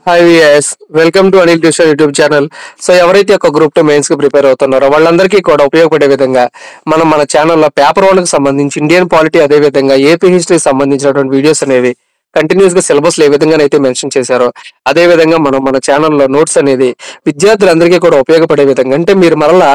Hi VS welcome to Anil tuition YouTube channel. So ఎవరైతే ఒక group 2 mains కి prepare అవుతున్నారో వాళ్ళందరికీ కూడా ఉపయోగపడే విధంగా మనం మన ఛానల్లో పేపర్ 1 కి సంబంధించి ఇండియన్ పాలిటీ అదే విధంగా ఏపీ హిస్టరీకి సంబంధించినటువంటి వీడియోస్ అనేవి కంటిన్యూస్ గా సిలబస్ ఏ విధంగా అయితే మెన్షన్ చేశారో అదే విధంగా మనం మన ఛానల్లో నోట్స్ అనేది విద్యార్థులందరికీ కూడా ఉపయోగపడే విధంగా, అంటే మీరు మరలా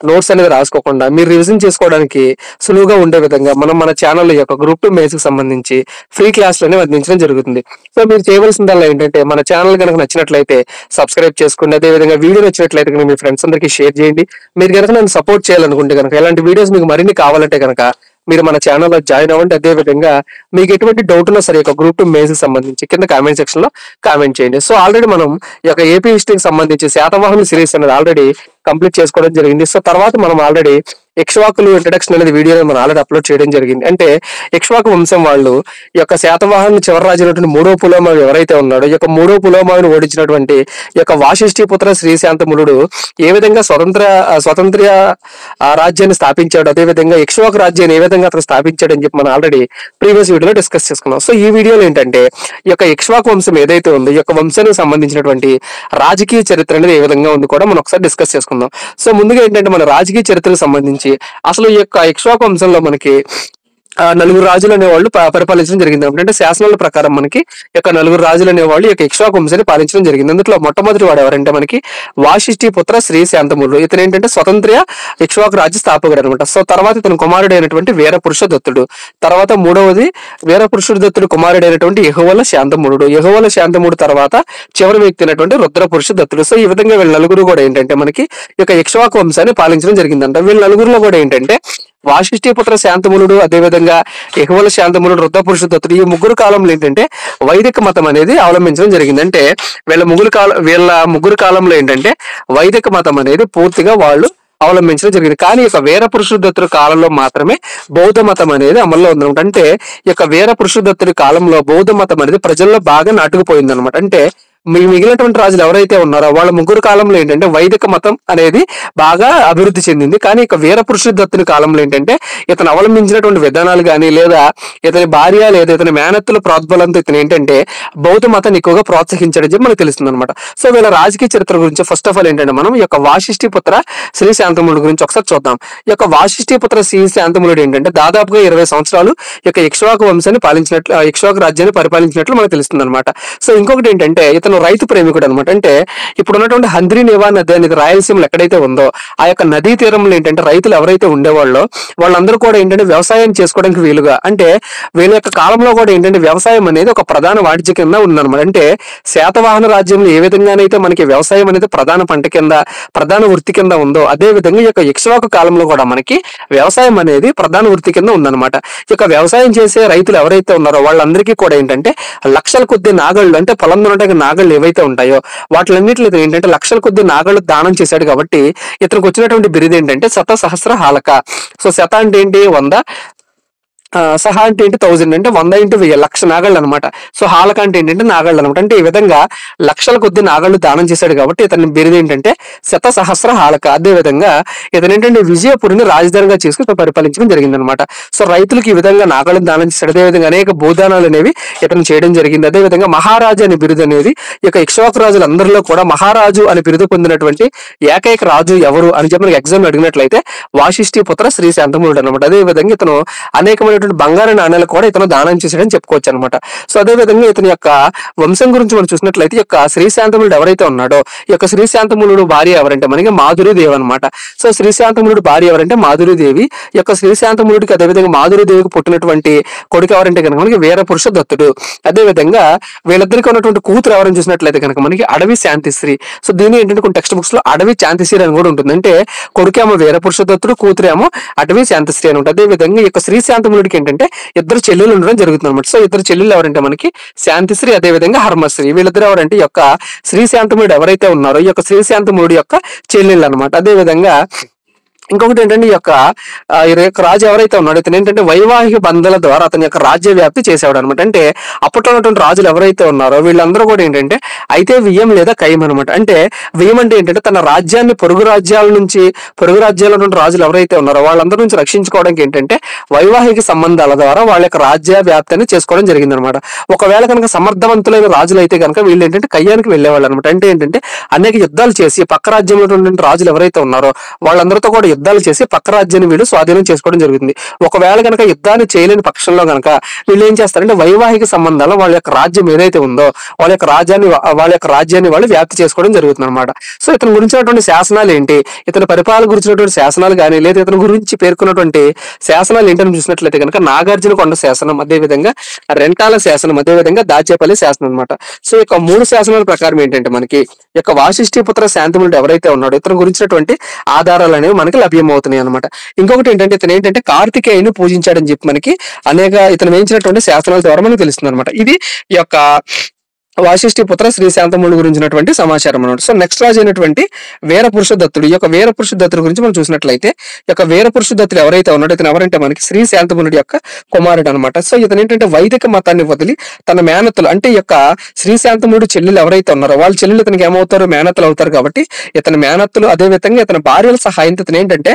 నోట్స్ అనేది రాసుకోకుండా మీరు రివిజన్ చేసుకోవడానికి సులువుగా ఉండే విధంగా మనం మన ఛానల్ యొక్క గ్రూప్ 2 మెయిన్స్ కి సంబంధించి ఫ్రీ క్లాసులు అందించడం జరుగుతుంది. సో మీరు చేయవలసిందల్లా ఏంటంటే మన ఛానల్ కనుక నచ్చినట్లయితే సబ్స్క్రైబ్ చేసుకోండి. అదే విధంగా వీడియో నచ్చినట్లయితే కనుక మీ ఫ్రెండ్స్ అందరికీ షేర్ చేయండి. మీరు కనుక నన్ను సపోర్ట్ చేయాలనుకుంటే కనుక ఇలాంటి వీడియోస్ మీకు మరిన్ని కావాలంటే కనుక మీరు మన ఛానల్లో జాయిన్ అవ్వండి. అదే విధంగా మీకు ఎటువంటి డౌట్ ఉన్నా సరే గ్రూప్ 2 మెయిన్స్ కి సంబంధించి కింద కామెంట్ సెక్షన్ లో కామెంట్ చేయండి. సో ఆల్రెడీ మనం ఈ యొక్క ఏపీ హిస్టరీకి సంబంధించి శాతవాహన సిరీస్ అనేది ఆల్రెడీ కంప్లీట్ చేసుకోవడం జరిగింది. సో తర్వాత మనం ఆల్రెడీ ఇక్ష్వాకులు ఇంట్రడక్షన్ అనేది వీడియోని మనం ఆల్రెడీ అప్లోడ్ చేయడం జరిగింది. అంటే ఇక్ష్వాకు వంశం వాళ్ళు ఈ యొక్క శాతవాహన చివరి రాజు అయినటువంటి మూడో పులోమావి ఎవరైతే ఉన్నాడో ఈ యొక్క మూడో పులోమావిని ఓడించినటువంటి ఈ యొక్క వాశిష్ఠిపుత్ర శ్రీశాంతములుడు ఏ విధంగా స్వతంత్ర రాజ్యాన్ని స్థాపించాడు, అదే విధంగా ఇక్ష్వాకు రాజ్యాన్ని ఏ విధంగా అతను స్థాపించాడు అని చెప్పి మనం ఆల్రెడీ ప్రీవియస్ వీడియోలో డిస్కస్ చేసుకున్నాం. సో ఈ వీడియోలో ఏంటంటే ఈ యొక్క ఇక్ష్వాకు వంశం ఏదైతే ఉందో ఈ యొక్క వంశానికి సంబంధించినటువంటి రాజకీయ చరిత్ర అనేది ఏ విధంగా ఉంది కూడా మనం ఒకసారి డిస్కస్ చేసుకుందాం. సో ముందుగా ఏంటంటే మన రాజకీయ చరిత్రకు సంబంధించి అసలు ఈ యొక్క ఇక్ష్వాకు వంశంలో మనకి నలుగురు రాజులు అనేవాళ్ళు పరిపాలించడం జరిగింది. అంటే శాసనాల ప్రకారం మనకి యొక్క నలుగురు రాజులు అనేవాళ్ళు ఈ యొక్క ఇక్ష్వాకు వంశాన్ని పాలించడం జరిగింది. అందులో మొట్టమొదటి వాడు ఎవరంటే మనకి వాశిష్ఠిపుత్ర శ్రీశాంతములుడు. ఇతను ఏంటంటే స్వతంత్ర ఇక్ష్వాకు రాజ్య స్థాపకుడు అనమాట. సో తర్వాత ఇతను కుమారుడైనటువంటి వీరపురుషదత్తుడు. తర్వాత మూడవది వీరపురుషదత్తుడు కుమారుడైనటువంటి యెహోవల శాంతములుడు. యెహోవల శాంతముడు తర్వాత చివరి వ్యక్తి అయినటువంటి రుద్రపురుషదత్తుడు. సో ఈ విధంగా వీళ్ళ నలుగురు కూడా ఏంటంటే మనకి ఈ యొక్క ఇక్ష్వాకు వంశాన్ని పాలించడం జరిగిందంట. వీళ్ళ నలుగురులో కూడా ఏంటంటే వాశిష్ఠిపుత్ర శాంతములుడు, అదేవిధంగా యెహోవల శాంతములుడు, రుద్రపురుషదత్తుడు ఈ ముగ్గురు కాలంలో ఏంటంటే వైదిక మతం అనేది అవలంబించడం జరిగింది. అంటే వీళ్ళ ముగ్గురు కాలంలో ఏంటంటే వైదిక మతం అనేది పూర్తిగా వాళ్ళు అవలంబించడం జరిగింది. కానీ ఈ యొక్క వీరపురుషదత్తుడి కాలంలో మాత్రమే బౌద్ధ మతం అనేది అమల్లో ఉందన్నమాట. అంటే ఈ యొక్క వీరపురుషదత్తుడి కాలంలో బౌద్ధ మతం అనేది ప్రజల్లో బాగా నాటుకుపోయింది అనమాట. అంటే మిగిలినటువంటి రాజులు ఎవరైతే ఉన్నారో వాళ్ళ ముగ్గురు కాలంలో ఏంటంటే వైదిక మతం అనేది బాగా అభివృద్ధి చెందింది. కానీ ఇక వీరపురుషదత్తుని కాలంలో ఏంటంటే ఇతను అవలంబించినటువంటి విధానాలు కానీ లేదా ఇతని భార్య లేదా ఇతని మేనత్తుల ప్రోద్బలంతో ఇతను ఏంటంటే బౌద్ధ మతాన్ని ఎక్కువగా ప్రోత్సహించడం చెప్పి మనకు తెలుస్తుంది అనమాట. సో వీళ్ళ రాజకీయ చరిత్ర గురించి ఫస్ట్ ఆఫ్ ఆల్ ఏంటంటే మనం ఈ యొక్క వాశిష్ఠిపుత్ర శ్రీశాంతములుడు గురించి ఒకసారి చూద్దాం. ఈ యొక్క వాశిష్ఠిపుత్ర శ్రీశాంతములుడు ఏంటంటే దాదాపుగా 20 సంవత్సరాలు ఈ యొక్క ఇక్ష్వాకు వంశాన్ని ఇక్ష్వాకు రాజ్యాన్ని పరిపాలించినట్లు మనకు తెలుస్తుంది అనమాట. సో ఇంకొకటి ఏంటంటే ఇతను రైతు ప్రేమికుడు అనమాట. అంటే ఇప్పుడు ఉన్నటువంటి హంద్రీ నివా నది అనేది రాయలసీమలో ఎక్కడైతే ఉందో ఆ యొక్క నదీ తీరంలో ఏంటంటే రైతులు ఎవరైతే ఉండేవాళ్ళో వాళ్ళందరూ కూడా ఏంటంటే వ్యవసాయం చేసుకోవడానికి వీలుగా, అంటే వీళ్ళ యొక్క కాలంలో కూడా ఏంటంటే వ్యవసాయం అనేది ఒక ప్రధాన వాణిజ్య కింద ఉందన్నమాట. అంటే శాతవాహన రాజ్యంలో ఏ విధంగానైతే మనకి వ్యవసాయం అనేది ప్రధాన పంట కింద ప్రధాన వృత్తి కింద ఉందో అదే విధంగా ఈ యొక్క ఇక్ష్వాకు కాలంలో కూడా మనకి వ్యవసాయం అనేది ప్రధాన వృత్తి కింద ఉందన్నమాట. ఈ యొక్క వ్యవసాయం చేసే రైతులు ఎవరైతే ఉన్నారో వాళ్ళందరికీ కూడా ఏంటంటే లక్షల కొద్ది నాగళ్ళు, అంటే పొలం దున్నడానికి నాగళ్ళు ఏవైతే ఉంటాయో వాటిలన్నింటిలో ఏంటంటే లక్షల కొద్ది నాగళ్ళు దానం చేశాడు. కాబట్టి ఇతనికి వచ్చినటువంటి బిరుదు ఏంటంటే శతసహస్ర హాలక. సో శత అంటే ఏంటి 100, సహా అంటే ఏంటి 1000, అంటే 100 × 1000 లక్ష నాగళ్ళు అనమాట. సో హాలక అంటే ఏంటంటే నాగళ్ళు అనమాట. అంటే ఈ విధంగా లక్షల కొద్ది నాగళ్ళు దానం చేశాడు కాబట్టి ఇతని బిరుదు ఏంటంటే శతసహస్ర హాలక. అదే విధంగా ఇతను ఏంటంటే విజయపురిని రాజధానిగా చేసుకుని పరిపాలించడం జరిగింది అనమాట. సో రైతులకు ఈ విధంగా నాగళ్ళు దానం చేశాడు. అదేవిధంగా అనేక భూదానాలు అనేవి ఇతను చేయడం జరిగింది. అదేవిధంగా మహారాజు అనే బిరుదు అనేది ఈ యొక్క ఇక్ష్వాకు రాజులందరిలో కూడా మహారాజు అని బిరుదు పొందినటువంటి ఏకైక రాజు ఎవరు అని చెప్పి మనకి ఎగ్జామ్ అడిగినట్లయితే వాశిష్ఠిపుత్ర శ్రీశాంతములుడు అనమాట. అదే విధంగా ఇతను అనేకమైన బంగారు నాణ్యాలు కూడా ఇతను దానం చేశాడని చెప్పుకోవచ్చు అనమాట. సో అదే విధంగా ఇతని యొక్క వంశం గురించి మనం చూసినట్లయితే ఈ యొక్క శ్రీశాంతములుడు ఎవరైతే ఉన్నాడో ఈ యొక్క శ్రీశాంతములుడు భార్య ఎవరంటే మనకి మాధురీదేవి అనమాట. సో శ్రీశాంతములుడు భార్య ఎవరంటే మాధురీదేవి. ఈ యొక్క శ్రీశాంతములుడికి అదేవిధంగా మాధురీదేవికి పుట్టినటువంటి కొడుకు ఎవరంటే కనుక మనకి వీరపురుషదత్తుడు. అదేవిధంగా వీళ్ళిద్దరికి ఉన్నటువంటి కూతురు ఎవరైనా చూసినట్లయితే కనుక మనకి అడవి శాంతిశ్రీ. సో దీని ఏంటంటే కొన్ని టెక్స్ట్ బుక్స్ లో అడవి శాంతిశ్రీ అని కూడా ఉంటుంది. అంటే కొడుకేమో వీరపురుషదత్తుడు, కూతురేమో అటవీ శాంతిశ్రీ అని ఉంటుంది. అదే విధంగా ఈ యొక్క శ్రీశాంతములుడికి ఏంటంటే ఇద్దరు చెల్లెలు ఉండడం జరుగుతుంది అనమాట. సో ఇద్దరు చెల్లెలు ఎవరంటే మనకి శాంతిశ్రీ అదే విధంగా హర్మశ్రీ. వీళ్ళిద్దరు ఎవరంటే ఈ యొక్క శ్రీశాంతములుడు ఎవరైతే ఉన్నారో ఈ యొక్క శ్రీశాంతములుడు యొక్క చెల్లెళ్ళు అనమాట. అదే విధంగా ఇంకొకటి ఏంటంటే ఈ యొక్క రాజు ఎవరైతే ఉన్నాడో ఇతను ఏంటంటే వైవాహిక బంధాల ద్వారా అతని యొక్క రాజ్య వ్యాప్తి చేసేవాడు అనమాట. అంటే అప్పట్లో ఉన్నటువంటి రాజులు ఎవరైతే ఉన్నారో వీళ్ళందరూ కూడా ఏంటంటే అయితే వియ్యం లేదా కయ్యం అనమాట. అంటే వియ్యం అంటే ఏంటంటే తన రాజ్యాన్ని పొరుగు రాజ్యాల ఉన్నటువంటి రాజులు ఎవరైతే ఉన్నారో వాళ్ళందరి నుంచి రక్షించుకోవడానికి ఏంటంటే వైవాహిక సంబంధాల ద్వారా వాళ్ళ యొక్క రాజ్య వ్యాప్తిని చేసుకోవడం జరిగింది అనమాట. ఒకవేళ కనుక సమర్థవంతులైన రాజులు అయితే కనుక వీళ్ళు ఏంటంటే కయ్యానికి వెళ్ళేవాళ్ళు అనమాట. అంటే ఏంటంటే అనేక యుద్ధాలు చేసి పక్క రాజ్యంలో ఉన్నటువంటి రాజులు ఎవరైతే ఉన్నారో వాళ్ళందరితో కూడా యుద్ధాలు చేసి పక్క రాజ్యాన్ని వీళ్ళు స్వాధీనం చేసుకోవడం జరుగుతుంది. ఒకవేళ కనుక యుద్ధాన్ని చేయలేని పక్షంలో కనుక వీళ్ళు ఏం చేస్తారంటే వైవాహిక సంబంధాలు వాళ్ళ యొక్క రాజ్యం ఏదైతే ఉందో వాళ్ళ యొక్క రాజ్యాన్ని వాళ్ళు వ్యాప్తి చేసుకోవడం జరుగుతుంది అనమాట. సో ఇతని గురించినటువంటి శాసనాలు ఏంటి, ఇతని పరిపాలన గురించినటువంటి శాసనాలు కానీ లేదా ఇతని గురించి పేర్కొన్నటువంటి శాసనాలు ఏంటని చూసినట్లయితే కనుక నాగార్జున కొండ శాసనం, అదేవిధంగా రెంటాల శాసనం, అదేవిధంగా దాచేపల్లి శాసనం అనమాట. సో ఈ యొక్క 3 శాసనాల ప్రకారం ఏంటంటే మనకి ఈ యొక్క వాసిష్ఠిపుత్ర శాంతమునుడు ఎవరైతే ఉన్నాడో ఇతని గురించినటువంటి ఆధారాలు అనేవి మనకి లభ్యమవుతున్నాయి అనమాట. ఇంకొకటి ఏంటంటే ఇతను ఏంటంటే కార్తికేయుని పూజించాడని చెప్పి మనకి ఇతను వేయించినటువంటి శాసనాల ద్వారా మనకు తెలుస్తుంది అనమాట. ఇది ఈ యొక్క వాసిష్ఠిపుత్ర శ్రీ శాంతమునుడి గురించినటువంటి సమాచారం అనమాట. సో నెక్స్ట్ రాజు అయినటువంటి వీరపురుష దత్తుడు. ఈ యొక్క వీరపురుష దత్తుడి గురించి మనం చూసినట్లయితే ఈ యొక్క వీరపురుష దత్తుడు ఎవరైతే ఉన్నాడో ఇతను ఎవరంటే మనకి శ్రీ శాంతమునుడి యొక్క కుమారుడు అనమాట. సో ఇతను ఏంటంటే వైదిక మతాన్ని వదిలి తన మేనత్తలు అంటే ఈ యొక్క శ్రీ శాంతమునుడి చెల్లెలు ఎవరైతే ఉన్నారో వాళ్ళ చెల్లెలు ఇతనికి ఏమవుతారు, మేనత్తలు అవుతారు. కాబట్టి ఇతని మేనత్తలు అదే విధంగా ఇతని భార్యల సహాయంతో ఇతను ఏంటంటే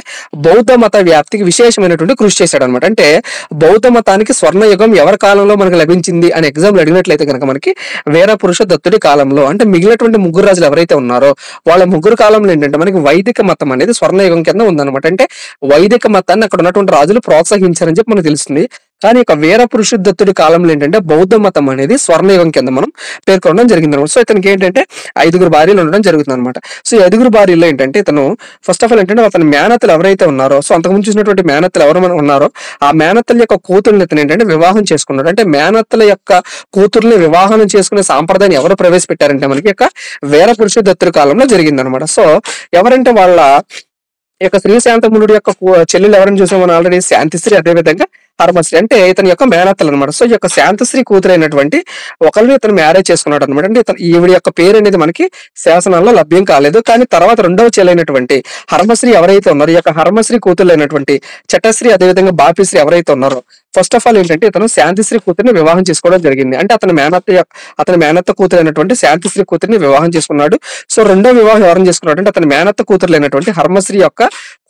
బౌద్ధ మత వ్యాప్తికి విశేషమైనటువంటి కృషి చేశాడు అనమాట. అంటే బౌద్ధ మతానికి స్వర్ణయుగం ఎవరి కాలంలో మనకు లభించింది అని ఎగ్జాంపుల్ అడిగినట్లయితే కనుక మనకి పురుష దత్తుడి కాలంలో అంటే మిగిలినటువంటి 3 రాజులు ఎవరైతే ఉన్నారో వాళ్ళ 3 కాలంలో ఏంటంటే మనకి వైదిక మతం అనేది స్వర్ణయుగం కింద ఉందన్నమాట. అంటే వైదిక మతాన్ని అక్కడ ఉన్నటువంటి రాజులు ప్రోత్సహించారని చెప్పి మనకు తెలుస్తుంది. కానీ ఇక వీరపురుష దత్తుడి కాలంలో ఏంటంటే బౌద్ధ మతం అనేది స్వర్ణయుగం కింద మనం పేర్కొనడం జరిగింది అనమాట. సో ఇతనికి ఏంటంటే 5 భార్యలు ఉండడం జరుగుతుంది అనమాట. సో ఈ 5 భార్యల్లో ఏంటంటే ఇతను ఫస్ట్ ఆఫ్ ఆల్ ఏంటంటే అతని మేనత్తలు ఎవరైతే ఉన్నారో సో అంతకుముందు చూసినటువంటి మేనత్తలు ఎవరు ఉన్నారో ఆ మేనత్తల యొక్క కూతుర్ని ఇతను ఏంటంటే వివాహం చేసుకున్నాడు. అంటే మేనత్తల యొక్క కూతుర్ని వివాహం చేసుకునే సాంప్రదాయాన్ని ఎవరు ప్రవేశపెట్టారంటే మనకి యొక్క వీరపురుష దత్తుడి కాలంలో జరిగింది అనమాట. సో ఎవరంటే వాళ్ళ యొక్క శ్రీ శాంతమునుడి యొక్క చెల్లెలు ఎవరైనా చూసాం మనం ఆల్రెడీ శాంతిశ్రీ, అదేవిధంగా హర్మశ్రీ అంటే ఇతని యొక్క మేనత్తలు అనమాట. సో ఈ యొక్క శాంతశ్రీ కూతురైనటువంటి ఒకరిని ఇతను మ్యారేజ్ చేసుకున్నాడు అనమాట. అంటే ఈవిడ యొక్క పేరు అనేది మనకి శాసనాల్లో లభ్యం కాలేదు. కానీ తర్వాత రెండవ చెల్లైనటువంటి హర్మశ్రీ ఎవరైతే ఉన్నారో ఈ యొక్క హర్మశ్రీ కూతురైనటువంటి చటశ్రీ అదేవిధంగా బాపిశ్రీ ఎవరైతే ఉన్నారో ఫస్ట్ ఆఫ్ ఆల్ ఏంటంటే ఇతను శాంతిశ్రీ కూతురిని వివాహం చేసుకోవడం జరిగింది. అంటే అతని మేనత్త కూతురైనటువంటి శాంతిశ్రీ కూతురిని వివాహం చేసుకున్నాడు. సో రెండో వివాహం ఎవరిని చేసుకున్నాడు అంటే అతని మేనత్త కూతురులైనటువంటి హర్మశ్రీ యొక్క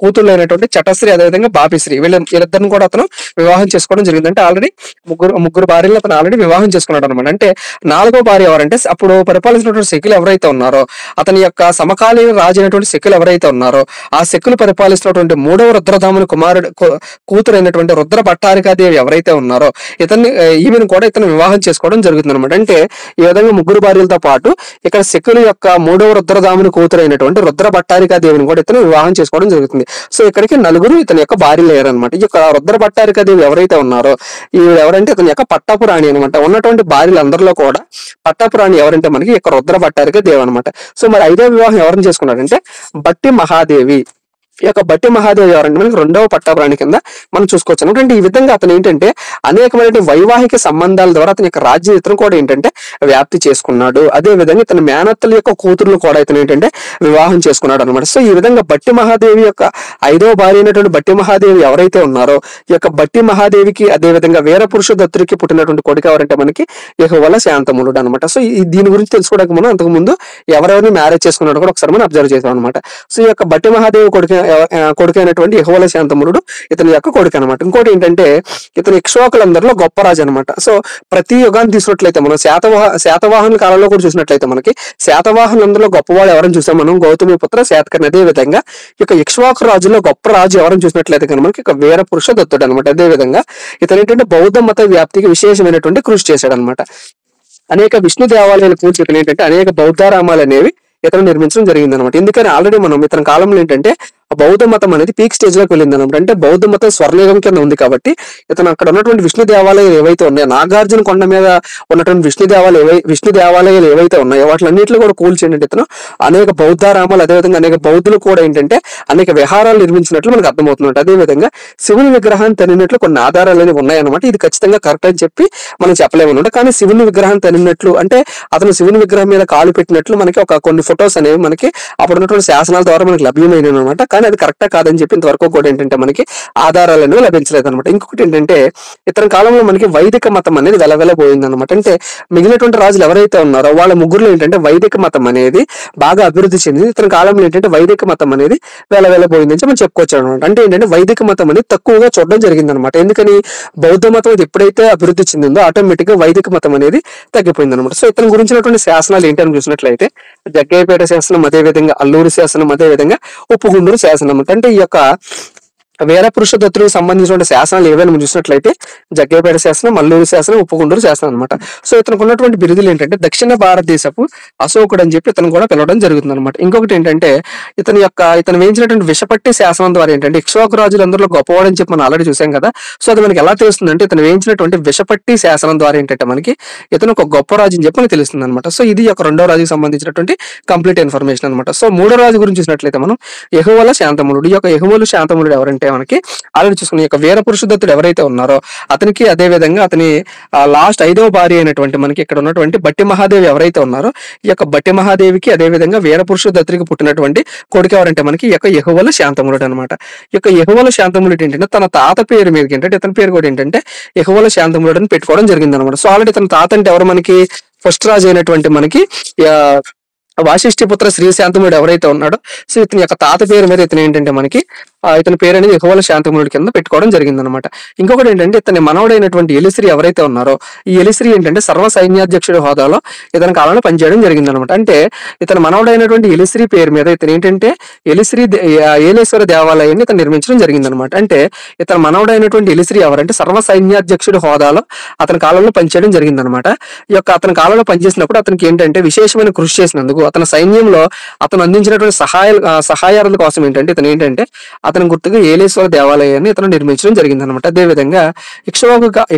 కూతురులైనటువంటి చటశ్రీ అదేవిధంగా బాపిశ్రీ వీళ్ళిద్దరిని కూడా అతను వివాహం చేసుకోవడం జరిగింది. అంటే ఆల్రెడీ ముగ్గురు భార్యలు అతను ఆల్రెడీ వివాహం చేసుకున్నాడు అనమాట. అంటే 4వ భార్య ఎవరంటే అప్పుడు పరిపాలించినటువంటి శకులు ఎవరైతే ఉన్నారో అతని యొక్క సమకాలీన రాజు అయినటువంటి శకులు ఎవరైతే ఉన్నారో ఆ శకులు పరిపాలిస్తున్నటువంటి 3వ రుద్రధాముని కూతురు అయినటువంటి రుద్ర భట్టారికాదేవి ఎవరైతే ఉన్నారో ఈమెను కూడా ఇతను వివాహం చేసుకోవడం జరుగుతుంది అనమాట. అంటే ఈ విధంగా 3 భార్యలతో పాటు ఇక్కడ శకుల యొక్క 3వ రుద్రధాముని కూతురు అయినటువంటి రుద్ర భట్టారికాదేవిని కూడా ఇతను వివాహం చేసుకోవడం జరుగుతుంది. సో ఇక్కడికి 4 ఇతని యొక్క భార్యలు అయ్యారనమాట. ఈ యొక్క రుద్ర భట్టారికాదేవి ఎవరైతే ఉన్నారో ఈవిడ ఎవరంటే ఇతని యొక్క పట్టపురాణి అనమాట. ఉన్నటువంటి భార్యలందరిలో కూడా పట్టపురాణి ఎవరంటే మనకి యొక్క రుద్ర భట్టారికాదేవి అనమాట. సో మరి 5వ వివాహం ఎవరిని చేసుకున్నాడంటే బట్టి మహాదేవి. ఈ యొక్క బట్టి మహాదేవి ఎవరంటే మనకి 2వ పట్టాపురాణి కింద మనం చూసుకోవచ్చు. ఎందుకంటే ఈ విధంగా అతను ఏంటంటే అనేకమైన వైవాహిక సంబంధాల ద్వారా అతని యొక్క రాజ్యం ఇతను కూడా ఏంటంటే వ్యాప్తి చేసుకున్నాడు. అదే విధంగా ఇతని మేనత్తల యొక్క కూతురులు కూడా ఇతను ఏంటంటే వివాహం చేసుకున్నాడు అనమాట. సో ఈ విధంగా బట్టి మహాదేవి యొక్క 5వ భార్య అయినటువంటి బట్టి మహాదేవి ఎవరైతే ఉన్నారో ఈ యొక్క బట్టి మహాదేవికి అదే విధంగా వీరపురుష దత్తుడికి పుట్టినటువంటి కొడుకు ఎవరంటే మనకి యెహోవా శాంతమునుడు అనమాట. సో దీని గురించి తెలుసుకోవడానికి మనం అంతకు ముందు ఎవరెవరిని మ్యారేజ్ చేసుకున్నాడు కూడా ఒకసారి మనం అబ్జర్వ్ చేసాం అనమాట. సో ఈ యొక్క బట్టి మహాదేవి కొడుకైనటువంటి యెహోవా శాంతమునుడు ఇతని యొక్క కొడుకు అనమాట. ఇంకోటి ఏంటంటే ఇతని ఇక్ష్వాకులందరిలో గొప్ప రాజు అనమాట. సో ప్రతి యుగాన్ని తీసుకున్నట్లయితే మనం శాతవాహనుల కాలంలో కూడా చూసినట్లయితే మనకి శాతవాహనులందరిలో గొప్పవాడు ఎవరైనా చూసాం మనం గౌతమి పుత్ర శాతకర్ణి. అదే విధంగా ఇక ఇక్ష్వాకు రాజులో గొప్ప రాజు ఎవరైనా చూసినట్లయితే కనుక మనకి ఇక వీరపురుష దత్తుడు అనమాట. అదే విధంగా ఇతను ఏంటంటే బౌద్ధ మత వ్యాప్తికి విశేషమైనటువంటి కృషి చేశాడు అనమాట. అనేక విష్ణు దేవాలయాలు కూర్చి ఇతను ఏంటంటే అనేక బౌద్ధారామాలు అనేవి ఇతను నిర్మించడం జరిగింది అనమాట. ఎందుకని ఆల్రెడీ మనం ఇతని కాలంలో ఏంటంటే బౌద్ధ మతం అనేది పీక్ స్టేజ్ లోకి వెళ్ళింది అనమాట. అంటే బౌద్ధ మతం స్వర్ణయుగం కింద ఉంది కాబట్టి ఇతను అక్కడ ఉన్నటువంటి విష్ణు దేవాలయాలు ఏవైతే ఉన్నాయో నాగార్జున కొండ మీద ఉన్నటువంటి విష్ణు దేవాలయాలు ఏవైతే ఉన్నాయో వాటిలన్నింటిలో కూడా కూల్చేయండి ఇతను అనేక బౌద్ధారామాలు అదేవిధంగా అనేక బౌద్ధులు కూడా ఏంటంటే అనేక విహారాలు నిర్మించినట్లు మనకు అర్థమవుతుంది. అదే విధంగా శివుని విగ్రహాన్ని తనినట్లు కొన్ని ఆధారాలు అనేవి ఉన్నాయన్నమాట. ఇది ఖచ్చితంగా కరెక్ట్ అని చెప్పి మనం చెప్పలేము అనమాట. కానీ శివుని విగ్రహాన్ని తనినట్లు అంటే అతను శివుని విగ్రహం మీద కాలు పెట్టినట్లు మనకి కొన్ని ఫొటోస్ అనేవి మనకి అప్పుడు ఉన్నటువంటి శాసనాల ద్వారా మనకి లభ్యమైనవి అనమాట. కానీ కానీ అది కరెక్టా కాదని చెప్పి ఇంతవరకు కూడా ఏంటంటే మనకి ఆధారాలు అనేవి లభించలేదు అనమాట. ఇంకొకటి ఏంటంటే ఇతని కాలంలో మనకి వైదిక మతం అనేది వెలవెలబోయింది అనమాట. అంటే మిగిలినటువంటి రాజులు ఎవరైతే ఉన్నారో వాళ్ళ ముగ్గురులో ఏంటంటే వైదిక మతం అనేది బాగా అభివృద్ధి చెందింది. ఇతని కాలంలో ఏంటంటే వైదిక మతం అనేది వెలవెలబోయింది అని మనం చెప్పుకోవచ్చు అనమాట. అంటే ఏంటంటే వైదిక మతం అనేది తక్కువగా చూడడం జరిగింది అనమాట. ఎందుకని బౌద్ధ మతం అది ఎప్పుడైతే అభివృద్ధి చెందిందో ఆటోమేటిక్ గా వైదిక మతం అనేది తగ్గిపోయింది అనమాట. సో ఇతని గురించినటువంటి శాసనాలు ఏంటని చూసినట్లయితే జగ్గయ్యపేట శాసనం, అదే విధంగా అల్లూరి శాసనం, అదే విధంగా ఉప్పుగుండూరు శాసనం. అంటే ఈ యొక్క వీరపురుష దత్తులకు సంబంధించిన శాసనాలు ఏవైనా మనం చూసినట్లయితే జగ్గయ్యపేట శాసనం, అల్లూరి శాసనం, ఉప్పుగుండూరు శాసనం అనమాట. సో ఇతనికి ఉన్నటువంటి బిరుదులు ఏంటంటే దక్షిణ భారతదేశపు అశోకుడు అని చెప్పి ఇతను కూడా పిలవడం జరుగుతుంది అనమాట. ఇంకొకటి ఏంటంటే ఇతను వేయించినటువంటి విషపట్టి శాసనం ద్వారా ఏంటంటే ఇక్ష్వాకు రాజులందరిలో గొప్పవాడని చెప్పి మనం ఆల్రెడీ చూసాం కదా. సో అది మనకి ఎలా తెలుస్తుందంటే ఇతను వేయించినటువంటి విషపట్టి శాసనం ద్వారా ఏంటంటే మనకి ఇతను ఒక గొప్ప రాజు అని చెప్పి మనకి తెలుస్తుంది అనమాట. సో ఇది ఒక రెండో రాజుకి సంబంధించినటువంటి కంప్లీట్ ఇన్ఫర్మేషన్ అనమాట. సో మూడో రాజు గురించి చూసినట్లయితే మనం యెహోవల శాంతములుడు. ఈ యొక్క యెహోవలు శాంతములుడు ఎవరంటే మనకి ఆల్రెడీ చూసుకుని యొక్క వీరపురుష దత్తుడు ఎవరైతే ఉన్నారో అతనికి, అదే విధంగా అతని లాస్ట్ 5వ భార్య అయినటువంటి మనకి ఇక్కడ ఉన్నటువంటి బట్టి మహాదేవి ఎవరైతే ఉన్నారో ఈ యొక్క బట్టి మహాదేవికి, అదే విధంగా వీరపురుష దత్తుడికి పుట్టినటువంటి కొడుకు ఎవరంటే మనకి ఈ యొక్క యెహోవల శాంతములుడు అనమాట. ఈ యొక్క యెహోవల శాంతములుడు ఏంటంటే తన తాత పేరు మీదకి ఏంటంటే ఇతని పేరు కూడా ఏంటంటే యెహోవల శాంతములుడు అని పెట్టుకోవడం జరిగింది అనమాట. సో ఆల్రెడీ తన తాత అంటే ఎవరు మనకి ఫస్ట్ రాజు అయినటువంటి మనకి వాసిష్ఠిపుత్ర శ్రీశాంతముడు ఎవరైతే ఉన్నాడో సో ఇతని యొక్క తాత పేరు మీద ఇతను ఏంటంటే మనకి ఇతని పేరు అనేది యెహోవల శాంతముడి కింద పెట్టుకోవడం జరిగింది అనమాట. ఇంకొకటి ఏంటంటే ఇతని మనవడైనటువంటి ఎలిశ్రీ ఎవరైతే ఉన్నారో ఈ ఎలిశ్రీ ఏంటంటే సర్వ సైన్యాధ్యక్షుడి హోదాలో ఇతని కాలంలో పనిచేయడం జరిగింది అనమాట. అంటే ఇతని మనవడైనటువంటి ఎలిశ్రీ పేరు మీద ఇతను ఏంటంటే ఏలేశ్వర దేవాలయాన్ని ఇతను నిర్మించడం జరిగింది అనమాట. అంటే ఇతని మనవడైనటువంటి ఎలిశ్రీ ఎవరంటే సర్వ సైన్యాధ్యక్షుడి హోదాలో అతని కాలంలో పనిచేయడం జరిగింది అనమాట. ఈ యొక్క అతని కాలంలో పనిచేసినప్పుడు అతనికి ఏంటంటే విశేషమైన కృషి చేసినందుకు అతని సైన్యంలో అతను అందించినటువంటి సహాయాల కోసం ఏంటంటే ఇతను ఏంటంటే అతని గుర్తుగా ఏలేశ్వర దేవాలయాన్ని ఇతను నిర్మించడం జరిగింది అనమాట. అదే విధంగా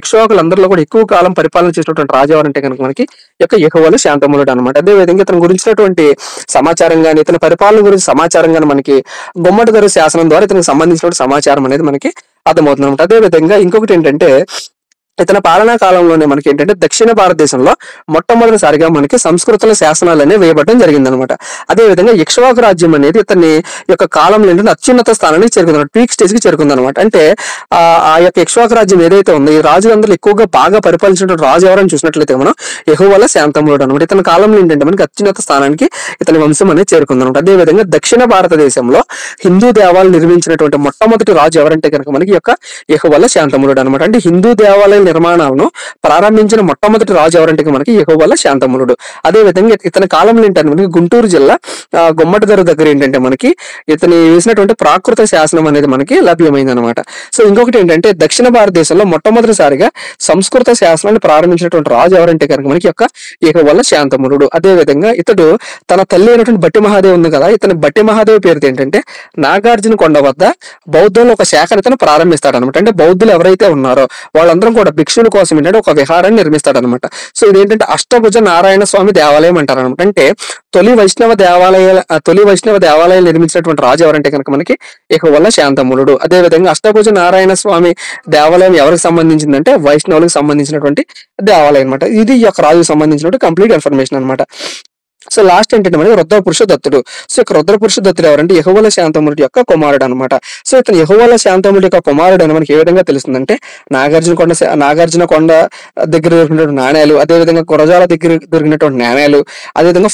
ఇక్ష్వాకులందరిలో కూడా ఎక్కువ కాలం పరిపాలన చేసినటువంటి రాజు ఎవరంటే కనుక మనకి యొక్క యెహోవల శాంతములుడు అనమాట. అదే విధంగా ఇతని గురించినటువంటి సమాచారం గానీ ఇతని పరిపాలన గురించి సమాచారం గానీ మనకి గుమ్మటదొర శాసనం ద్వారా ఇతనికి సంబంధించినటువంటి సమాచారం అనేది మనకి అర్థమవుతుంది అనమాట. అదే విధంగా ఇంకొకటి ఏంటంటే ఇతని పాలనా కాలంలోనే మనకి ఏంటంటే దక్షిణ భారతదేశంలో మొట్టమొదటిసారిగా మనకి సంస్కృతుల శాసనాలు అనేవి వేయబడడం జరిగింది అనమాట. అదే విధంగా ఇక్ష్వాకు రాజ్యం అనేది ఇతని యొక్క కాలంలో ఏంటంటే అత్యున్నత స్థానానికి చేరుకుంది, పీక్ స్టేజ్ కి చేరుకుంది అనమాట. అంటే ఆ యొక్క ఇక్ష్వాకు రాజ్యం ఏదైతే ఉందో ఈ రాజులందరూ ఎక్కువగా బాగా పరిపాలించిన రాజు ఎవరని చూసినట్లయితే మనం యెహోవల శాంతములుడు అనమాట. ఇతని కాలంలో ఏంటంటే మనకి అత్యున్నత స్థానానికి ఇతని వంశం అనేది చేరుకుంది అనమాట. అదే విధంగా దక్షిణ భారతదేశంలో హిందూ దేవాలయాలు నిర్మించినటువంటి మొట్టమొదటి రాజు ఎవరంటే కనుక మనకి యొక్క యెహోవల శాంతములుడు అనమాట. అంటే హిందూ దేవాలయాల నిర్మాణాలను ప్రారంభించిన మొట్టమొదటి రాజు ఎవరంటే మనకి యెహోవల శాంతములుడు. అదే విధంగా ఇతని కాలంలో ఏంటంటే మనకి గుంటూరు జిల్లా గుమ్మటదొర దగ్గర ఏంటంటే మనకి ఇతని వేసినటువంటి ప్రాకృత శాసనం అనేది మనకి లభ్యమైంది అనమాట. సో ఇంకొకటి ఏంటంటే దక్షిణ భారతదేశంలో మొట్టమొదటిసారిగా సంస్కృత శాసనాన్ని ప్రారంభించినటువంటి రాజు ఎవరంటే కనుక మనకి యొక్క యెహోవల శాంతములుడు. అదే విధంగా ఇతడు తన తల్లి అయినటువంటి బట్టి మహాదేవి ఉంది కదా, ఇతని బట్టి మహాదేవి పేరుతో ఏంటంటే నాగార్జున కొండ వద్ద బౌద్ధంలో ఒక శాఖను ఇతను ప్రారంభిస్తాడు అనమాట. అంటే బౌద్ధులు ఎవరైతే ఉన్నారో వాళ్ళందరం కూడా భిక్షుల కోసం ఏంటంటే ఒక విహారాన్ని నిర్మిస్తాడు అనమాట. సో ఇదేంటంటే అష్టభుజ నారాయణ స్వామి దేవాలయం అంటారు అనమాట. అంటే తొలి వైష్ణవ దేవాలయాలు నిర్మించినటువంటి రాజు ఎవరంటే కనుక మనకి యెహోవల శాంతములుడు. అదే విధంగా అష్టభుజ నారాయణ స్వామి దేవాలయం ఎవరికి సంబంధించిందంటే వైష్ణవులకు సంబంధించినటువంటి దేవాలయం అనమాట. ఇది ఈ యొక్క రాజుకు సంబంధించినటువంటి కంప్లీట్ ఇన్ఫర్మేషన్ అనమాట. సో లాస్ట్ ఏంటంటే మనకి రుద్రపురుష దత్తుడు. సో ఇక్కడ రుద్రపురుష దత్తుడు ఎవరంటే యెహోవల శాంతముడి యొక్క కుమారుడు అనమాట. సో ఇతను యెహోవల శాంతముడి యొక్క కుమారుడు అని మనకి ఏ విధంగా తెలుస్తుందంటే నాగార్జున కొండ దగ్గర దొరికినటువంటి నాణ్యాలు, అదే విధంగా గురజాల దగ్గర దొరికినటువంటి నాణ్యాలు, అదేవిధంగా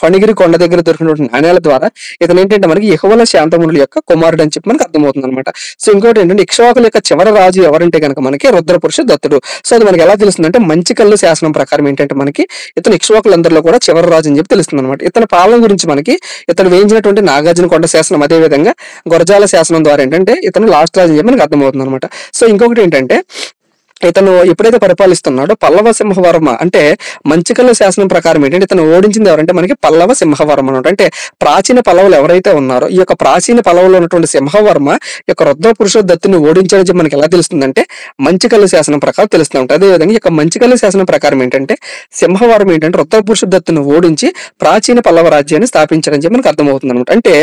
ఫణిగిరి కొండ దగ్గర దొరికినటువంటి నాణ్యాల ద్వారా ఇతను ఏంటంటే మనకి యెహోవల శాంతముడి యొక్క కుమారుడు అని చెప్పి మనకి అర్థమవుతుంది అనమాట. సో ఇంకోటి ఏంటంటే ఇక్ష్వాకుల యొక్క చివరి రాజు ఎవరంటే కనుక మనకి రుద్రపురుష దత్తుడు. సో అది మనకి ఎలా తెలుస్తుందంటే మంచికల్లు శాసనం ప్రకారం ఏంటంటే మనకి ఇతను ఇక్ష్వాకులందరిలో కూడా చివరి రాజు అని చెప్పి తెలుస్తుంది అనమాట. ఇతని పాలన గురించి మనకి ఇతను వేయించినటువంటి నాగార్జున కొండ శాసనం, అదే విధంగా గురజాల శాసనం ద్వారా ఏంటంటే ఇతను లాస్ట్ రాజు అని చెప్పి మనకి అర్థమవుతుంది అనమాట. సో ఇంకొకటి ఏంటంటే ఇతను ఎప్పుడైతే పరిపాలిస్తున్నాడో పల్లవ సింహవర్మ అంటే మంచికల్లు శాసనం ప్రకారం ఏంటంటే ఇతను ఓడించింది ఎవరంటే మనకి పల్లవ సింహవర్మ అనమాట. అంటే ప్రాచీన పల్లవులు ఎవరైతే ఉన్నారో ఈ యొక్క ప్రాచీన పల్లవులో ఉన్నటువంటి సింహవర్మ యొక్క రుద్రపురుష దత్తుని ఓడించడం మనకి ఎలా తెలుస్తుందంటే మంచికల్లు శాసనం ప్రకారం తెలుస్తూ ఉంటుంది. అదేవిధంగా ఈ యొక్క మంచికల్లు శాసనం ప్రకారం ఏంటంటే సింహవర్మ ఏంటంటే రుద్రపురుష దత్తుని ఓడించి ప్రాచీన పల్లవ రాజ్యాన్ని స్థాపించడం చెప్పి మనకు అర్థమవుతుంది అనమాట. అంటే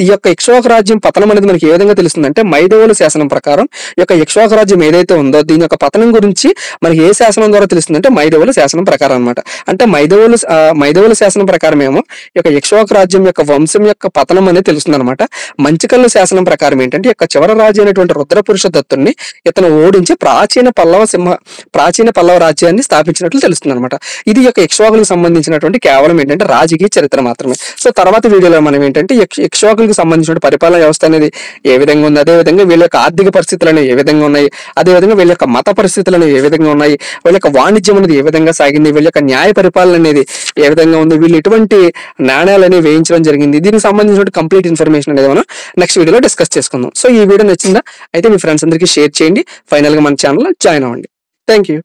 ఈ యొక్క ఇక్ష్వాకు రాజ్యం పతనం అనేది మనకి ఏ విధంగా తెలుస్తుందంటే మైదవుల శాసనం ప్రకారం ఈ యొక్క ఇక్ష్వాకు రాజ్యం ఏదైతే ఉందో దీని యొక్క పతనం శాసనం గురించి మనకి ఏ శాసనం ద్వారా తెలుస్తుంది అంటే మైదవోలు శాసనం ప్రకారం అనమాట. అంటే మైదవోలు శాసనం ప్రకారం ఏమో ఈ యొక్క ఇక్ష్వాకు రాజ్యం యొక్క వంశం యొక్క పతనం అనేది తెలుస్తుంది అనమాట. మంచికల్లు శాసనం ప్రకారం ఏంటంటే యొక్క చివరి రాజు అయినటువంటి రుద్రపురుష దత్తుని ఇతను ఓడించి ప్రాచీన పల్లవ రాజ్యాన్ని స్థాపించినట్లు తెలుస్తుంది అనమాట. ఇది యొక్క ఇక్ష్వాకులకు సంబంధించినటువంటి కేవలం ఏంటంటే రాజకీయ చరిత్ర మాత్రమే. సో తర్వాత వీడియోలో మనం ఏంటంటే ఇక్ష్వాకులకు సంబంధించిన పరిపాలన వ్యవస్థ అనేది ఏ విధంగా ఉంది, అదేవిధంగా వీళ్ళ యొక్క ఆర్థిక పరిస్థితులు అనేవి ఏ విధంగా ఉన్నాయి, అదేవిధంగా వీళ్ళ యొక్క మత పరిస్థితులు అనేవి ఏ విధంగా ఉన్నాయి, వీళ్ళ యొక్క వాణిజ్యం అనేది ఏ విధంగా సాగింది, వీళ్ళ యొక్క న్యాయ పరిపాలన అనేది ఏ విధంగా ఉంది, వీళ్ళు ఎటువంటి నాణ్యాలు అనేవి వేయించడం జరిగింది, దీనికి సంబంధించిన కంప్లీట్ ఇన్ఫర్మేషన్ అనేది మనం నెక్స్ట్ వీడియోలో డిస్కస్ చేసుకుందాం. సో ఈ వీడియో నచ్చిందా అయితే మీ ఫ్రెండ్స్ అందరికీ షేర్ చేయండి. ఫైనల్ గా మన ఛానల్ జాయిన్ అవ్వండి. Thank you.